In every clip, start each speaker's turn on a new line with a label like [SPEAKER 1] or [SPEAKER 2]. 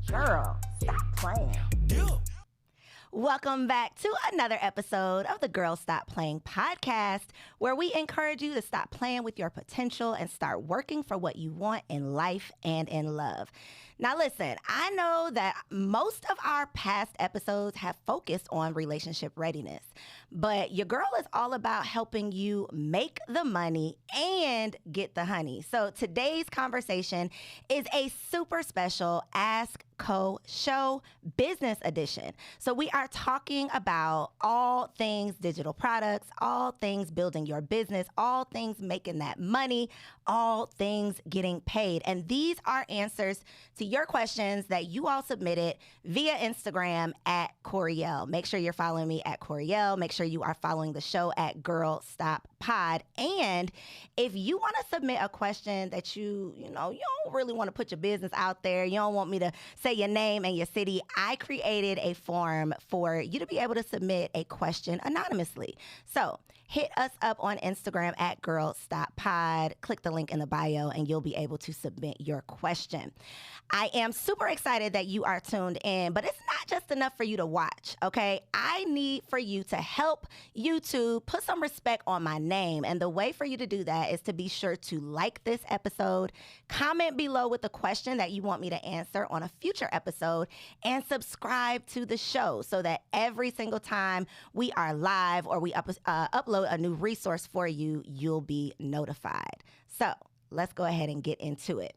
[SPEAKER 1] Girl, stop playing. Welcome back to another episode of the Girl Stop Playing podcast, where we encourage you to stop playing with your potential and start working for what you want in life and in love. Now, listen, I know that most of our past episodes have focused on relationship readiness, but your girl is all about helping you make the money and get the honey. So today's conversation is a super special AskKoe Show Business Edition. So we are talking about all things digital products, all things building your business, all things making that money, all things getting paid. And these are answers to your questions that you all submitted via Instagram at Coriel. Make sure you're following me at Coriel. Make sure you are following the show at Girl Stop Pod. And if you want to submit a question that you don't really want to put your business out there, you don't want me to say your name and your city, I created a form for you to be able to submit a question anonymously. So hit us up on Instagram at Girl Stop Pod. Click the link in the bio and you'll be able to submit your question. I am super excited that you are tuned in, but it's not just enough for you to watch, okay? I need for you to help YouTube put some respect on my name. And the way for you to do that is to be sure to like this episode, comment below with the question that you want me to answer on a future episode, and subscribe to the show so that every single time we are live or we upload a new resource for you, you'll be notified. So let's go ahead and get into it.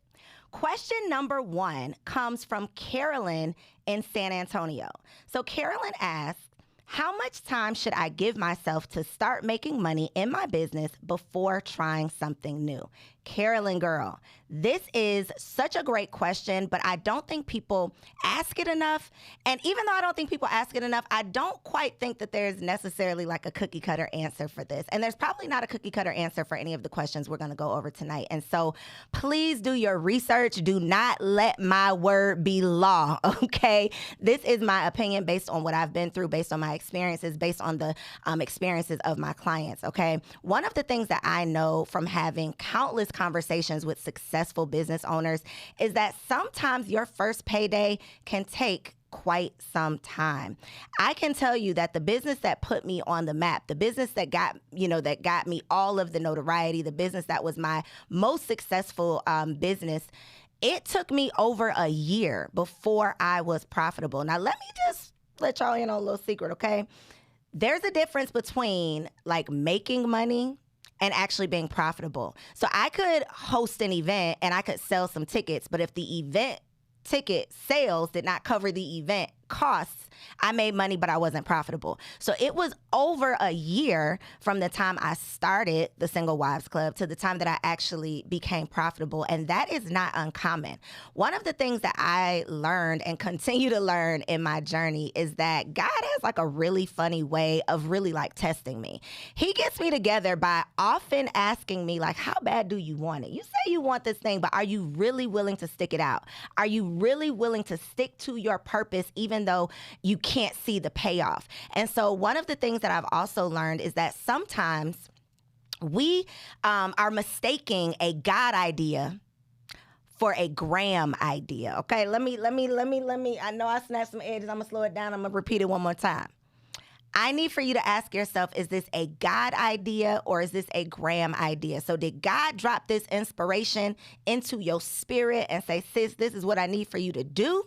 [SPEAKER 1] Question number 1 comes from Carolyn in San Antonio. So Carolyn asks, how much time should I give myself to start making money in my business before trying something new? Carolyn, girl, this is such a great question, but I don't think people ask it enough. And even though I don't think people ask it enough, I don't quite think that there's necessarily like a cookie cutter answer for this. And there's probably not a cookie cutter answer for any of the questions we're going to go over tonight. And so please do your research. Do not let my word be law, okay? This is my opinion based on what I've been through, based on my experiences, based on the experiences of my clients, okay? One of the things that I know from having countless conversations with successful business owners is that sometimes your first payday can take quite some time. I can tell you that the business that put me on the map, the business that got me all of the notoriety, the business that was my most successful business, it took me over a year before I was profitable. Now, let me just let y'all in on a little secret, okay? There's a difference between like making money and actually being profitable. So I could host an event and I could sell some tickets, but if the event ticket sales did not cover the event costs, I made money, but I wasn't profitable. So it was over a year from the time I started the Single Wives Club to the time that I actually became profitable. And that is not uncommon. One of the things that I learned and continue to learn in my journey is that God has like a really funny way of really like testing me. He gets me together by often asking me like, how bad do you want it? You say you want this thing, but are you really willing to stick it out? Are you really willing to stick to your purpose even though you can't see the payoff? And so one of the things that I've also learned is that sometimes we are mistaking a God idea for a gram idea. Okay, let me. I know I snatched some edges. I'm gonna slow it down. I'm gonna repeat it one more time. I need for you to ask yourself, is this a God idea or is this a gram idea? So did God drop this inspiration into your spirit and say, sis, this is what I need for you to do?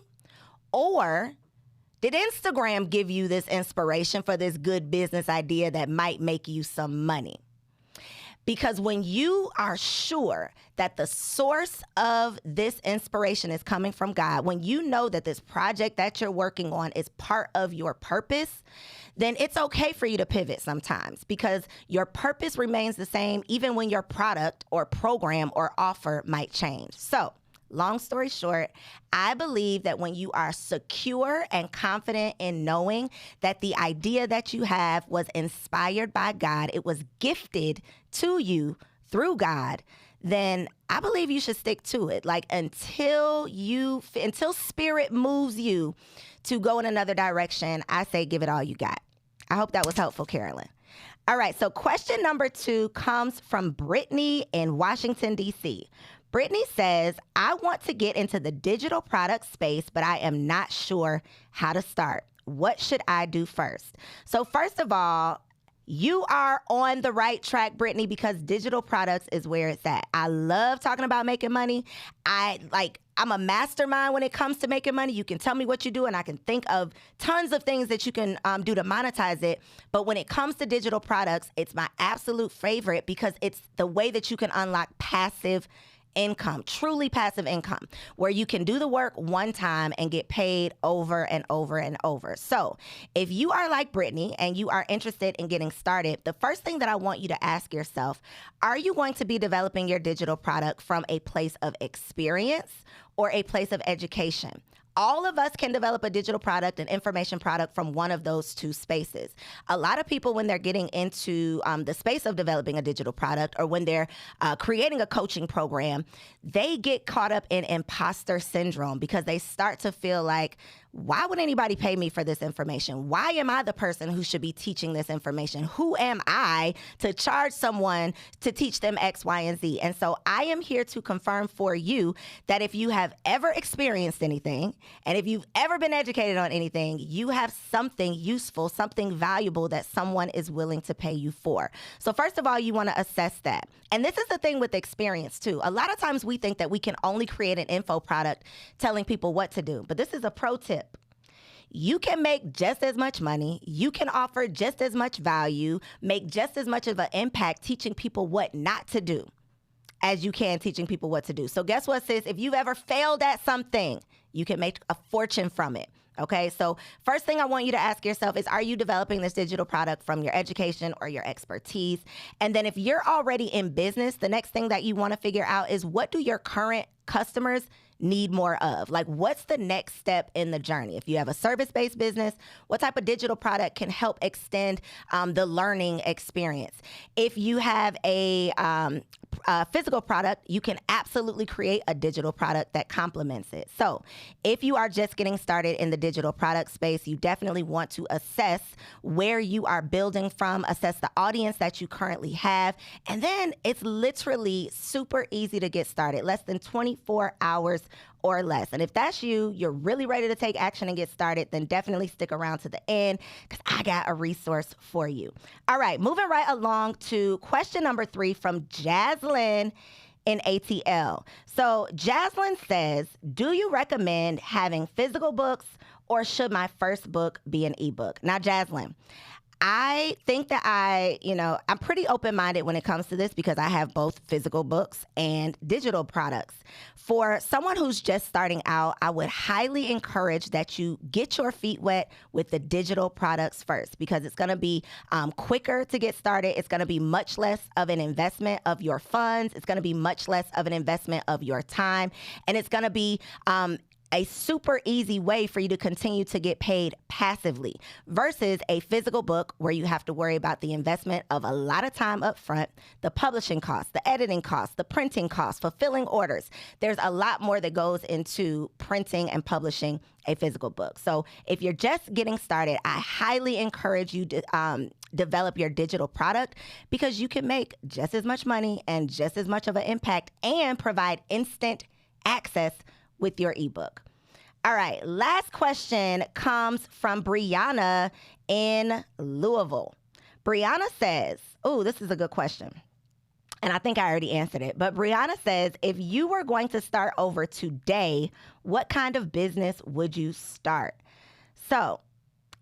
[SPEAKER 1] Or did Instagram give you this inspiration for this good business idea that might make you some money? Because when you are sure that the source of this inspiration is coming from God, when you know that this project that you're working on is part of your purpose, then it's okay for you to pivot sometimes because your purpose remains the same even when your product or program or offer might change. So, long story short, I believe that when you are secure and confident in knowing that the idea that you have was inspired by God, it was gifted to you through God, then I believe you should stick to it. Like until spirit moves you to go in another direction, I say give it all you got. I hope that was helpful, Carolyn. All right, so question number 2 comes from Brittany in Washington, D.C. Brittany says, I want to get into the digital product space, but I am not sure how to start. What should I do first? So first of all, you are on the right track, Brittany, because digital products is where it's at. I love talking about making money. I'm a mastermind when it comes to making money. You can tell me what you do, and I can think of tons of things that you can do to monetize it. But when it comes to digital products, it's my absolute favorite because it's the way that you can unlock passive income, truly passive income, where you can do the work one time and get paid over and over and over. So if you are like Brittany and you are interested in getting started, the first thing that I want you to ask yourself, are you going to be developing your digital product from a place of experience or a place of education? All of us can develop a digital product, an information product from one of those two spaces. A lot of people, when they're getting into the space of developing a digital product or when they're creating a coaching program, they get caught up in imposter syndrome because they start to feel like, why would anybody pay me for this information? Why am I the person who should be teaching this information? Who am I to charge someone to teach them X, Y, and Z? And so I am here to confirm for you that if you have ever experienced anything, and if you've ever been educated on anything, you have something useful, something valuable that someone is willing to pay you for. So first of all, you want to assess that. And this is the thing with experience too. A lot of times we think that we can only create an info product telling people what to do, but this is a pro tip. You can make just as much money. You can offer just as much value, make just as much of an impact teaching people what not to do as you can teaching people what to do. So guess what, sis? If you've ever failed at something, you can make a fortune from it. Okay, so first thing I want you to ask yourself is, are you developing this digital product from your education or your expertise? And then if you're already in business, the next thing that you want to figure out is, what do your current customers need more of? Like, what's the next step in the journey? If you have a service-based business, what type of digital product can help extend the learning experience? If you have a physical product, you can absolutely create a digital product that complements it. So if you are just getting started in the digital product space, you definitely want to assess where you are building from, assess the audience that you currently have, and then it's literally super easy to get started, less than 24 hours or less. And if that's you, you're really ready to take action and get started, then definitely stick around to the end because I got a resource for you. All right, moving right along to question number 3 from Jaslyn in ATL. So Jaslyn says, do you recommend having physical books or should my first book be an ebook? Now, Jaslyn, I think that I'm pretty open-minded when it comes to this because I have both physical books and digital products. For someone who's just starting out, I would highly encourage that you get your feet wet with the digital products first because it's going to be quicker to get started. It's going to be much less of an investment of your funds. It's going to be much less of an investment of your time. And it's going to be a super easy way for you to continue to get paid passively versus a physical book where you have to worry about the investment of a lot of time up front, the publishing costs, the editing costs, the printing costs, fulfilling orders. There's a lot more that goes into printing and publishing a physical book. So if you're just getting started, I highly encourage you to develop your digital product because you can make just as much money and just as much of an impact and provide instant access with your ebook. All right, last question comes from Brianna in Louisville. Brianna says, this is a good question. And I think I already answered it. But Brianna says, if you were going to start over today, what kind of business would you start? So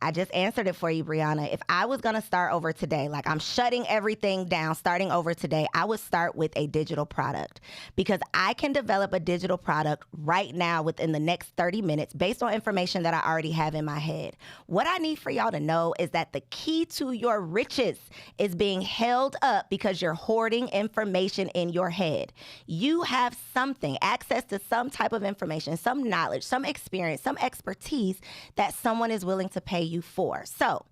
[SPEAKER 1] I just answered it for you, Brianna. If I was going to start over today, like I'm shutting everything down, starting over today, I would start with a digital product because I can develop a digital product right now within the next 30 minutes based on information that I already have in my head. What I need for y'all to know is that the key to your riches is being held up because you're hoarding information in your head. You have something, access to some type of information, some knowledge, some experience, some expertise that someone is willing to pay you for. So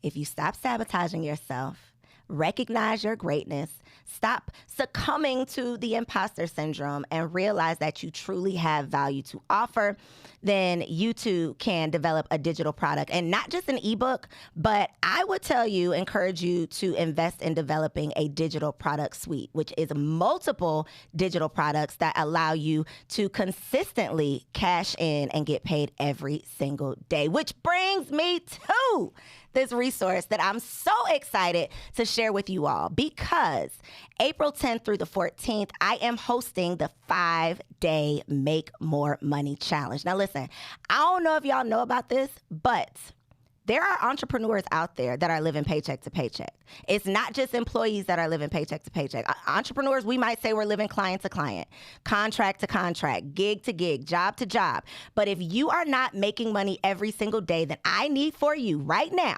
[SPEAKER 1] if you stop sabotaging yourself, recognize your greatness, stop succumbing to the imposter syndrome, and realize that you truly have value to offer, then you too can develop a digital product, and not just an ebook, but I would encourage you to invest in developing a digital product suite, which is multiple digital products that allow you to consistently cash in and get paid every single day, which brings me to this resource that I'm so excited to share with you all, because April 10th through the 14th, I am hosting the 5-day Make More Money Challenge. Now listen, I don't know if y'all know about this, but there are entrepreneurs out there that are living paycheck to paycheck. It's not just employees that are living paycheck to paycheck. Entrepreneurs, we might say we're living client to client, contract to contract, gig to gig, job to job. But if you are not making money every single day, then I need for you right now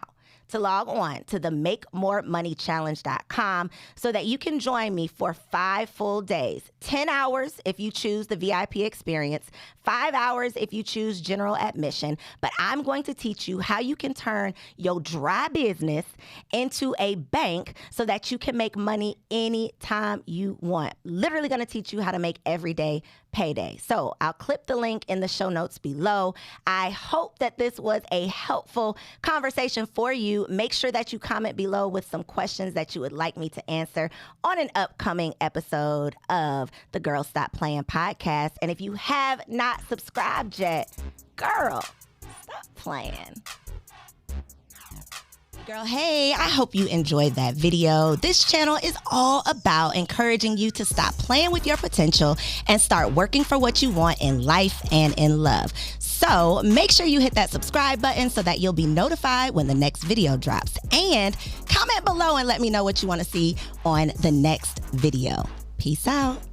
[SPEAKER 1] to log on to the MakeMoreMoneyChallenge.com so that you can join me for 5 full days, 10 hours if you choose the VIP experience, 5 hours if you choose general admission. But I'm going to teach you how you can turn your dry business into a bank so that you can make money anytime you want. Literally going to teach you how to make everyday payday. So I'll clip the link in the show notes below. I hope that this was a helpful conversation for you. Make sure that you comment below with some questions that you would like me to answer on an upcoming episode of the Girl Stop Playin podcast. And if you have not subscribed yet, girl, stop playing. Girl, hey, I hope you enjoyed that video. This channel is all about encouraging you to stop playing with your potential and start working for what you want in life and in love. So make sure you hit that subscribe button so that you'll be notified when the next video drops. And comment below and let me know what you want to see on the next video. Peace out.